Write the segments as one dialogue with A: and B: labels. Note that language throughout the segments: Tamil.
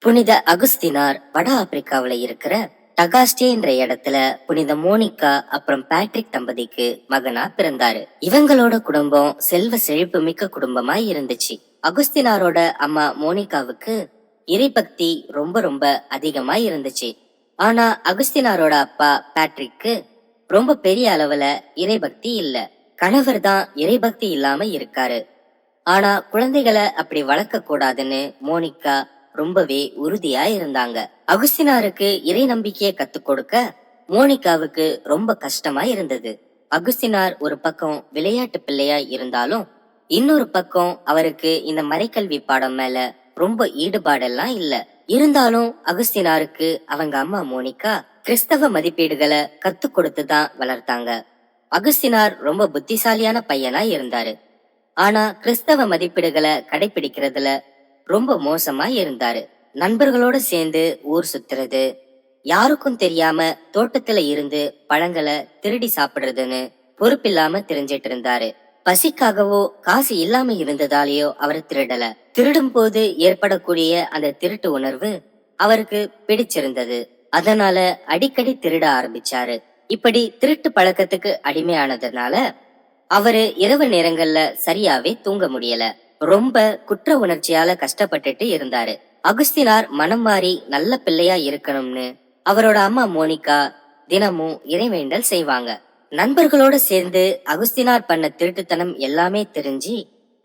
A: புனித அகுஸ்தினார் வட ஆப்பிரிக்காவில இருக்கிற டகாஸ்டே என்ற இடத்துல புனித மோனிகா அப்புறம் பேட்ரிக் தம்பதிக்கு மகனா பிறந்தாரு. இவங்களோட குடும்பம் செல்வ செழிப்பு மிக்க குடும்பமா இருந்துச்சு. அகுஸ்தினாரோட அம்மா மோனிகாவுக்கு இறைபக்தி ரொம்ப ரொம்ப அதிகமா இருந்துச்சு. ஆனா அகுஸ்தினாரோட அப்பா பேட்ரிக்கு ரொம்ப பெரிய அளவுல இறைபக்தி இல்ல. கணவர் தான் இறைபக்தி இல்லாம இருக்காரு. ஆனா குழந்தைகளை அப்படி வளர்க்க கூடாதுன்னு மோனிகா ரொம்பவே உறுதியா இருந்தாங்க. அகுஸ்தினாருக்கு இறை நம்பிக்கையை கத்துக் கொடுக்க மோனிகாவுக்கு ரொம்ப கஷ்டமா இருந்தது. அகுஸ்தினார் ஒரு பக்கம் விளையாட்டு பிள்ளையா இருந்தாலும் இன்னொரு பக்கம் அவருக்கு இந்த மறைக்கல்வி பாடம் மேல ரொம்ப ஈடுபாடெல்லாம் இல்ல. இருந்தாலும் அகுஸ்தினாருக்கு அவங்க அம்மா மோனிகா கிறிஸ்தவ மதிப்பீடுகளை கத்து கொடுத்துதான் வளர்த்தாங்க. அகுஸ்தினார் ரொம்ப புத்திசாலியான பையனா இருந்தாரு. ஆனா கிறிஸ்தவ மதிப்பீடுகளை கடைபிடிக்கிறதுல ரொம்ப மோசமா இருந்தாரு. நண்பர்களோட சேர்ந்து ஊர் சுத்துறது, யாருக்கும் தெரியாம தோட்டத்துல இருந்து பழங்களை திருடி சாப்பிடுறதுன்னு பொறுப்பில்லாம தெரிஞ்சிட்டு இருந்தாரு. பசிக்காகவோ காசு இல்லாம இருந்ததாலேயோ அவர் திருடல. திருடும் போது ஏற்படக்கூடிய அந்த திருட்டு உணர்வு அவருக்கு பிடிச்சிருந்தது. அதனால அடிக்கடி திருட ஆரம்பிச்சாரு. இப்படி திருட்டு பழக்கத்துக்கு அடிமையானதுனால அவரு இரவு நேரங்கள்ல சரியாவே தூங்க முடியல. ரொம்ப குற்ற உணர்ச்சியால கஷ்டப்பட்டுட்டு இருந்தாரு. அகுஸ்தினார் மனம் மாறி நல்ல பிள்ளையா இருக்கணும்னு அவரோட அம்மா மோனிகா தினமும் இறைவேண்டல் செய்வாங்க. நண்பர்களோட சேர்ந்து அகுஸ்தினார் பண்ண திருட்டுத்தனம் எல்லாமே தெரிஞ்சு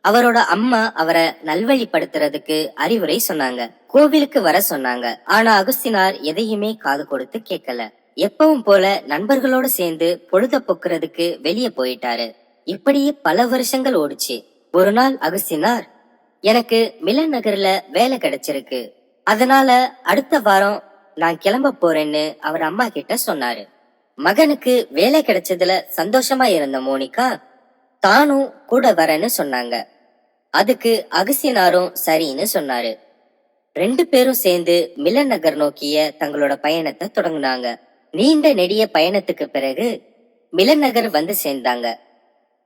A: அவரோட அம்மா அவரை நல்வழிப்படுத்துறதுக்கு அறிவுரை சொன்னாங்க. கோவிலுக்கு வர சொன்னாங்க. ஆனா அகுஸ்தினார் எதையுமே காது கொடுத்து கேட்கல. எப்பவும் போல நண்பர்களோட சேர்ந்து பொழுத போக்குறதுக்கு வெளியே போயிட்டாரு. இப்படியே பல வருஷங்கள் ஓடுச்சு. ஒரு நாள் அகுஸ்தினார், எனக்கு மிலன் நகர்ல வேலை கிடைச்சிருக்கு, அதனால அடுத்த வாரம் நான் கிளம்ப போறேன்னு அவர் அம்மா கிட்ட சொன்னாரு. மகனுக்கு வேலை கிடைச்சதுல சந்தோஷமா இருந்த மோனிகா தானும் கூட வரேன்னு சொன்னாங்க. அதுக்கு அகுஸ்தினாரும் சரின்னு சொன்னாரு. 2 பேரும் சேர்ந்து மிலன் நகர் நோக்கிய தங்களோட பயணத்தை தொடங்கினாங்க. நீண்ட நெடிய பயணத்துக்கு பிறகு மிலன் நகர் வந்து சேர்ந்தாங்க.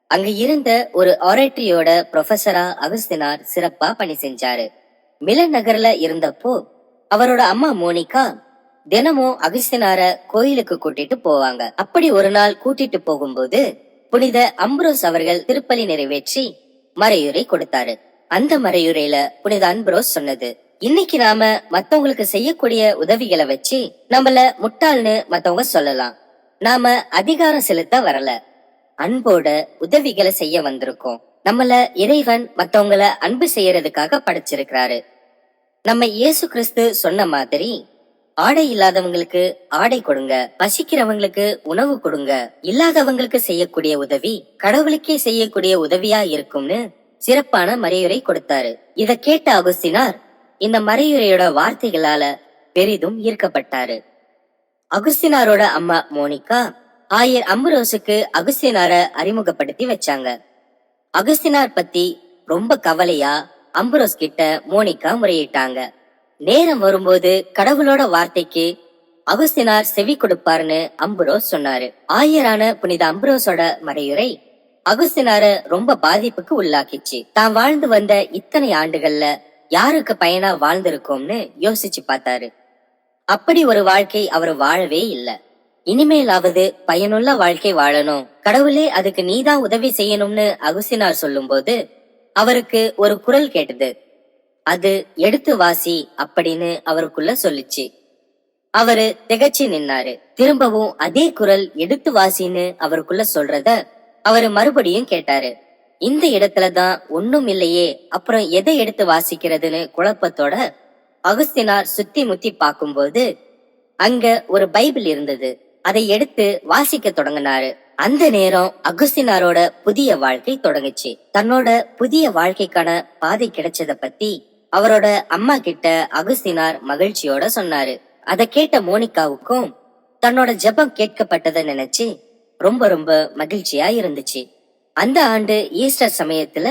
A: அங்க இருந்த ஒரு ஆரேட்டரியோட ப்ரொஃபஸரா அகுஸ்தினார் சிறப்பா பணி செஞ்சாரு. மிலன் நகர்ல இருந்தப்போ அவரோட அம்மா மோனிகா தினமும் அகுஸ்தினார கோயிலுக்கு கூட்டிட்டு போவாங்க. அப்படி ஒரு நாள் கூட்டிட்டு போகும்போது புனித அம்ப்ரோஸ் அவர்கள் திருப்பலி நிறைவேற்றி மறையுரை கொடுத்தாரு. அந்த மறையுரையில புனித அம்ப்ரோஸ் சொன்னது, இன்னைக்கு நாம மத்தவங்களுக்கு செய்யக்கூடிய உதவிகளை வச்சு நம்மள முட்டாள்னு மத்தவங்க சொல்லலாம். நாம அதிகாரம் செலுத்த வரல, அன்போட உதவிகளை செய்ய வந்திருக்கோம். நம்மள இறைவன் மத்தவங்கள அன்பு செய்யறதுக்காக படைச்சிருக்கிறாரு. நம்ம இயேசு கிறிஸ்து சொன்ன மாதிரி ஆடை இல்லாதவங்களுக்கு ஆடை கொடுங்க, பசிக்கிறவங்களுக்கு உணவு கொடுங்க, இல்லாதவங்களுக்கு செய்யக்கூடிய உதவி கடவுளுக்கே செய்யக்கூடிய உதவியா இருக்கும்னு சிறப்பான மறையுரை கொடுத்தாரு. இத கேட்ட அகுஸ்தினார் இந்த மறையுரையோட வார்த்தைகளால பெரிதும் ஈர்க்கப்பட்டாரு. அகுஸ்தினாரோட அம்மா மோனிகா ஆயர் அம்புரோசுக்கு அகுஸ்தினார அறிமுகப்படுத்தி வச்சாங்க. அகுஸ்தினார் பத்தி ரொம்ப கவலையா அம்புரோஸ் கிட்ட மோனிகா முறையிட்டாங்க. நேரம் வரும்போது கடவுளோட வார்த்தைக்கு அகுஸ்தினார் செவி கொடுப்பாருன்னு அம்புரோஸ் சொன்னாரு. ஆயரான புனித அம்புரோஸோட மறையுரை அகுஸ்தினார ரொம்ப பாதிப்புக்கு உள்ளாக்கிச்சு. தான் வாழ்ந்து வந்த இத்தனை ஆண்டுகள்ல யாருக்கு பயனா வாழ்ந்திருக்கோம்னு யோசிச்சு பார்த்தாரு. அப்படி ஒரு வாழ்க்கை அவர் வாழவே இல்லை. இனிமேலாவது பயனுள்ள வாழ்க்கை வாழணும், கடவுளே அதுக்கு நீதான் உதவி செய்யணும்னு அகுஸ்தினார் சொல்லும் போது அவருக்கு ஒரு குரல் கேட்டது. அது எடுத்து வாசி அப்படின்னு அவருக்குள்ள சொல்லிச்சு. அவரு திகச்சு நின்னாரு. திரும்பவும் அதே குரல் எடுத்து வாசின்னு அவருக்குள்ள சொல்றத அவரு மறுபடியும் கேட்டாரு. இந்த இடத்துலதான் ஒண்ணும் இல்லையே, அப்புறம் எதை எடுத்து வாசிக்கிறதுன்னு குழப்பத்தோட அகுஸ்தினார் சுத்தி முத்தி பார்க்கும்போது அங்க ஒரு பைபிள் இருந்தது. அதை எடுத்து வாசிக்க தொடங்கினாரு. அந்த நேரம் அகுஸ்தினாரோட புதிய வாழ்க்கை தொடங்குச்சு. தன்னோட புதிய வாழ்க்கைக்கான பாதை கிடைச்சத பத்தி அவரோட அம்மா கிட்ட அகுஸ்தினார் மகிழ்ச்சியோட சொன்னாரு. அதை கேட்ட மோனிகாவுக்கும் தன்னோட ஜெபம் கேட்கப்பட்டதை நினைச்சு ரொம்ப ரொம்ப மகிழ்ச்சியா இருந்துச்சு. அந்த ஆண்டு ஈஸ்டர் சமயத்துல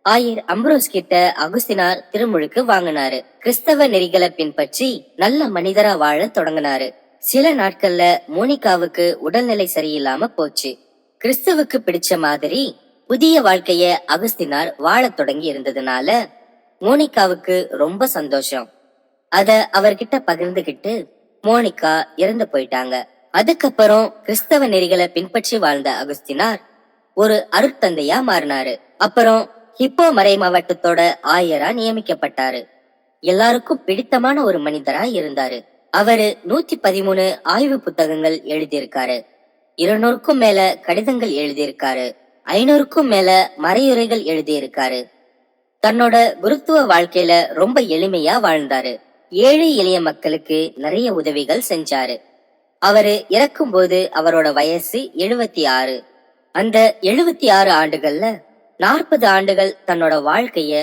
A: ஆயர் அம்ப்ரோஸ் கிட்ட அகுஸ்தினார் திருமுழுக்கு வாங்கினாரு. கிறிஸ்தவ நெறிகளை பின்பற்றி நல்ல மனிதரா வாழ தொடங்கினாரு. சில நாட்கள்ல மோனிகாவுக்கு உடல்நிலை சரியில்லாம போச்சு. கிறிஸ்துவுக்கு பிடிச்ச மாதிரி புதிய வாழ்க்கைய அகுஸ்தினார் வாழ தொடங்கி இருந்ததுனால மோனிகாவுக்கு ரொம்ப சந்தோஷம். அத அவர்கிட்ட பகிர்ந்துகிட்டு மோனிகா இறந்து போயிட்டாங்க. அதுக்கப்புறம் கிறிஸ்தவ நெறிகளை பின்பற்றி வாழ்ந்த அகுஸ்தினார் ஒரு அருட்தந்தையா மாறினாரு. அப்புறம் ஹிப்போ மறை மாவட்டத்தோட ஆயரா நியமிக்கப்பட்டாரு. எல்லாருக்கும் பிடித்தமான ஒரு மனிதரா இருந்தாரு. அவரு 113 ஆய்வு புத்தகங்கள் எழுதியிருக்காரு. 200க்கும் மேல கடிதங்கள் எழுதியிருக்காரு. 500க்கும் மேல மறையுரைகள் எழுதியிருக்காரு. தன்னோட குருத்துவ வாழ்க்கையில ரொம்ப எளிமையா வாழ்ந்தாரு. ஏழை எளிய மக்களுக்கு நிறைய உதவிகள் செஞ்சாரு. அவரு இறக்கும்போது அவரோட வயசு 76. அந்த 76 ஆண்டுகள்ல 40 ஆண்டுகள் தன்னோட வாழ்க்கைய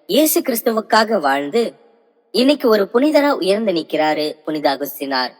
A: இயேசு கிறிஸ்துவுக்காக வாழ்ந்து இன்னைக்கு ஒரு புனிதரா உயர்ந்து நிக்கிறாரு புனித அகுஸ்தினார்.